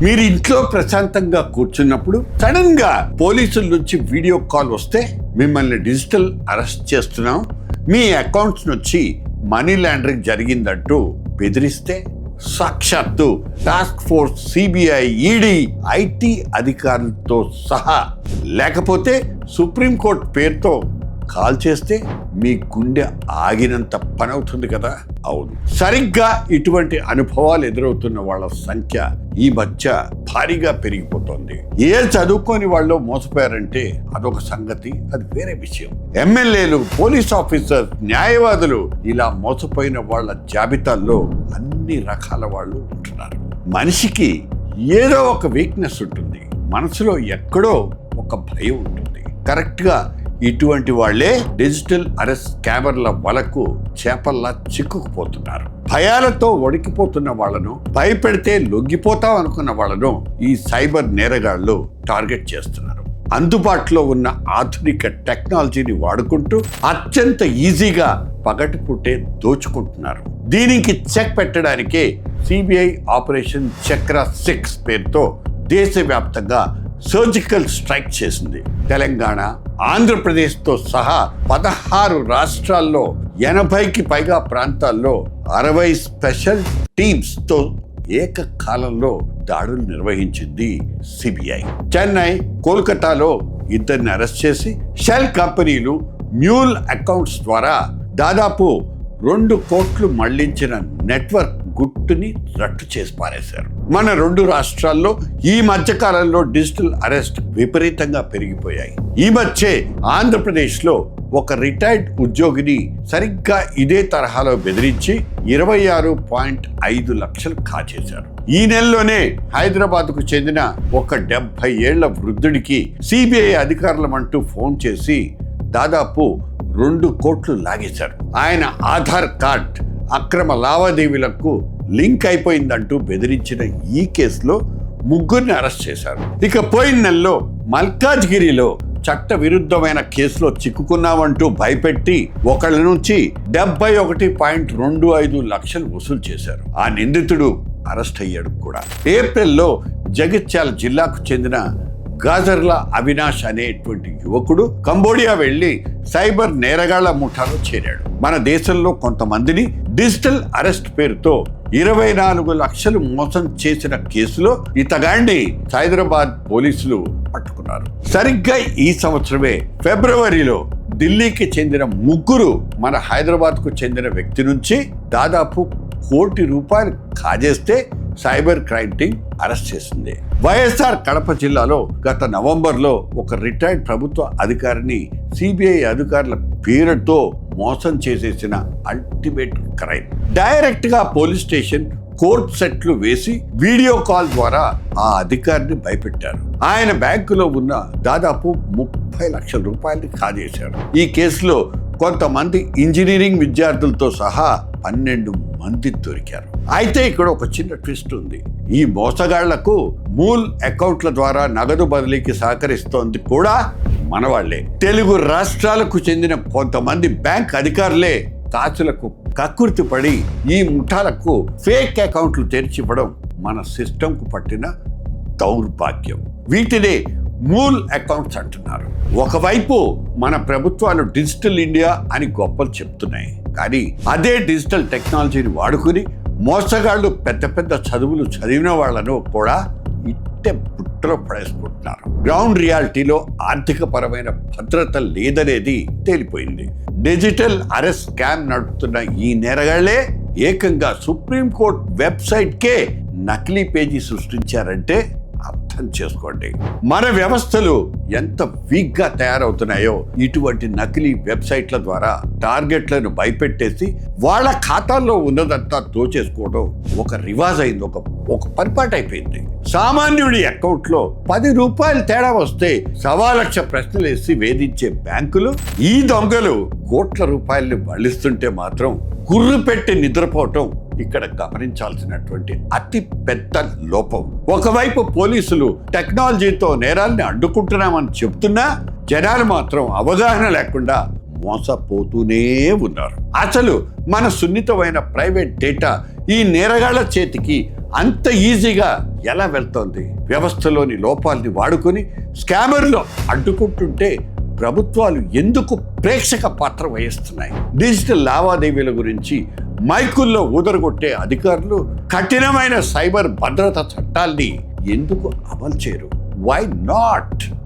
మీరు ఇంట్లో ప్రశాంతంగా కూర్చున్నప్పుడు సడన్ గా పోలీసుల నుంచి వీడియో కాల్ వస్తే మిమ్మల్ని డిజిటల్ అరెస్ట్ చేస్తున్నాం, మీ అకౌంట్స్ నుంచి మనీ లాండరింగ్ జరిగిందంటూ బెదిరిస్తే సాక్షాత్తు task force, CBI, ED, IT అధికారులతో సహా, లేకపోతే సుప్రీంకోర్టు పేరుతో కాల్ చేస్తే మీ గుండె ఆగినంత పని అవుతుంది కదా. అవును, సరిగ్గా ఇటువంటి అనుభవాలు ఎదురవుతున్న వాళ్ళ సంఖ్య ఈ మధ్య భారీగా పెరిగిపోతుంది. ఏ చదువుకొని వాళ్ళు మోసపోయారంటే అదొక సంగతి, అది వేరే విషయం. ఎమ్మెల్యేలు, పోలీస్ ఆఫీసర్స్, న్యాయవాదులు ఇలా మోసపోయిన వాళ్ళ జాబితాల్లో అన్ని రకాల వాళ్ళు ఉంటున్నారు. మనిషికి ఏదో ఒక వీక్నెస్ ఉంటుంది, మనసులో ఎక్కడో ఒక భయం ఉంటుంది. కరెక్ట్గా ఇటువంటి వాళ్లే డిజిటల్ అరెస్ట్ స్కామర్ల వలకు చేపల్లా చిక్కుకుపోతున్నారు. భయాలతో వణికిపోతున్న వాళ్లను, భయపెడితే లొంగిపోతాం అనుకున్న వాళ్లను ఈ సైబర్ నేరగాళ్లు టార్గెట్ చేస్తున్నారు. అందుబాటులో ఉన్న ఆధునిక టెక్నాలజీని వాడుకుంటూ అత్యంత ఈజీగా పగటిపుట్టే దోచుకుంటున్నారు. దీనికి చెక్ పెట్టడానికే సిబిఐ ఆపరేషన్ చక్ర 6 పేరుతో దేశవ్యాప్తంగా సర్జికల్ స్ట్రైక్ చేసింది. తెలంగాణ, ఆంధ్రప్రదేశ్తో సహా 16 రాష్ట్రాల్లో 80కి పైగా ప్రాంతాల్లో 60 స్పెషల్ టీమ్స్తో ఏకకాలంలో దాడులు నిర్వహించింది సిబిఐ. చెన్నై, కోల్కతాలో 2 అరెస్ట్ చేసి షెల్ కంపెనీలు, మ్యూల్ అకౌంట్స్ ద్వారా దాదాపు 2 కోట్లు మళ్లించిన నెట్వర్క్ గుట్టుని రట్టు చేసి పారేశారు. మన 2 రాష్ట్రాల్లో ఈ మధ్య కాలంలో డిజిటల్ అరెస్ట్ విపరీతంగా పెరిగిపోయాయి. ఈ మధ్యే ఆంధ్రప్రదేశ్లో ఒక రిటైర్డ్ ఉద్యోగిని సరిగ్గా ఇదే తరహాలో బెదిరించి 26.5 లక్షలు కాజేశారు. ఈ నెలలోనే హైదరాబాద్కు చెందిన ఒక 70 ఏళ్ల వృద్ధుడికి సిబిఐ అధికారులమంటూ ఫోన్ చేసి దాదాపు 2 కోట్లు లాగేశారు. ఆయన ఆధార్ కార్డ్ అక్రమ లావాదేవీలకు లింక్ అయిపోయిందంటూ బెదిరించిన ఈ కేసులో 3 అరెస్ట్ చేశారు. ఇక పోయిన నెలలో మల్కాజ్గిరిలో చట్ట విరుద్ధమైన కేసులో చిక్కుకున్నామంటూ భయపెట్టి ఒకళ్ళ నుంచి 71.25 లక్షలు వసూలు చేశారు. ఆ నిందితుడు అరెస్ట్ అయ్యాడు కూడా. ఏప్రిల్లో జగిత్యాల జిల్లాకు చెందిన గాజర్ల అవినాష్ అనేటువంటి యువకుడు కంబోడియా వెళ్లి సైబర్ నేరగాళ్ల ముఠాలో చేరాడు. మన దేశంలో కొంతమందిని డిజిటల్ అరెస్ట్ పేరుతో 24 లక్షలు మోసం చేసిన కేసులో ఇతగాండి హైదరాబాద్ పోలీసులు పట్టుకున్నారు. సరిగ్గా ఈ సంవత్సరమే ఫిబ్రవరిలో ఢిల్లీకి చెందిన 3 మన హైదరాబాద్కు చెందిన వ్యక్తి నుంచి దాదాపు ₹1 కోటి కాజేస్తే సైబర్ క్రైమ్ టీం అరెస్ట్ చేసింది. వైఎస్ఆర్ కడప జిల్లాలో గత నవంబర్లో ఒక రిటైర్డ్ ప్రభుత్వ అధికారిని సిబిఐ అధికారుల పేరుతో మోసం చేసేసిన అల్టిమేట్ క్రైమ్. డైరెక్ట్ గా పోలీస్ స్టేషన్, కోర్టు సెట్లు వేసి వీడియో కాల్ ద్వారా ఆ అధికారిని భయపెట్టారు. ఆయన బ్యాంకులో ఉన్న దాదాపు ₹30 లక్షలు కాజేశారు. ఈ కేసులో కొంతమంది ఇంజనీరింగ్ విద్యార్థులతో సహా 12 మంది దొరికారు. అయితే ఇక్కడ ఒక చిన్న ట్విస్ట్ ఉంది. ఈ మోసగాళ్లకు మూల్ అకౌంట్ల ద్వారా నగదు బదిలీకి సహకరిస్తోంది కూడా మనవాళ్లే. తెలుగు రాష్ట్రాలకు చెందిన కొంతమంది బ్యాంక్ అధికారులే కాచులకు కక్కుర్తి పడి ఈ ముఠాలకు ఫేక్ అకౌంట్లు తెరిచివ్వడం మన సిస్టంకు పట్టిన దౌర్భాగ్యం. వీటినే మూల్ అకౌంట్స్ అంటున్నారు. ఒకవైపు మన ప్రభుత్వాలు డిజిటల్ ఇండియా అని గొప్పలు చెప్తున్నాయి, కానీ అదే డిజిటల్ టెక్నాలజీని వాడుకుని మోసగాళ్లు పెద్ద పెద్ద చదువులు చదివిన వాళ్లను కూడా ఇట్టే పుట్టలో పడేసుకుంటున్నారు. గ్రౌండ్ రియాలిటీలో ఆర్థిక పరమైన భద్రత లేదనేది తేలిపోయింది. డిజిటల్ అరెస్ట్ స్కామ్ నడుపుతున్న ఈ నేరగాళ్లే ఏకంగా సుప్రీంకోర్టు వెబ్సైట్కే నకిలీ పేజీ సృష్టించారంటే అర్థం చేసుకోండి. మన వ్యవస్థలు ఎంత వీక్ గా తయారవుతున్నాయో ఇటువంటి నకిలీ వెబ్సైట్ల ద్వారా టార్గెట్లను భయపెట్టేసి వాళ్ళ ఖాతాల్లో ఉన్నదంతా దోచేసుకోవడం ఒక రివాజ్ అయింది, ఒక పరిపాటి అయిపోయింది. సామాన్యుడి అకౌంట్ లో ₹10 తేడా వస్తే 1,00,000 ప్రశ్నలు వేసి వేధించే బ్యాంకులు ఈ దొంగలు కోట్ల రూపాయల్ని బలిస్తుంటే మాత్రం గుర్రు పెట్టి నిద్రపోవటం ఇక్కడ గమనించాల్సినటువంటి అతి పెద్ద లోపం. ఒకవైపు పోలీసులు టెక్నాలజీతో నేరాల్ని అడ్డుకుంటున్నామని చెప్తున్నా జనాలు మాత్రం అవగాహన లేకుండా మోసపోతూనే ఉన్నారు. అసలు మన సున్నితమైన ప్రైవేట్ డేటా ఈ నేరగాళ్ల చేతికి అంత ఈజీగా ఎలా వెళ్తోంది? వ్యవస్థలోని లోపాలని వాడుకొని స్కామర్లు అడ్డుకుంటుంటే ప్రభుత్వాలు ఎందుకు ప్రేక్షక పాత్ర వహిస్తున్నాయి? డిజిటల్ లావాదేవీల గురించి మైకుల్లో ఊదరగొట్టే అధికారులు కఠినమైన సైబర్ భద్రతా చట్టాల్ని ఎందుకు అమలు చేయరు? Why not?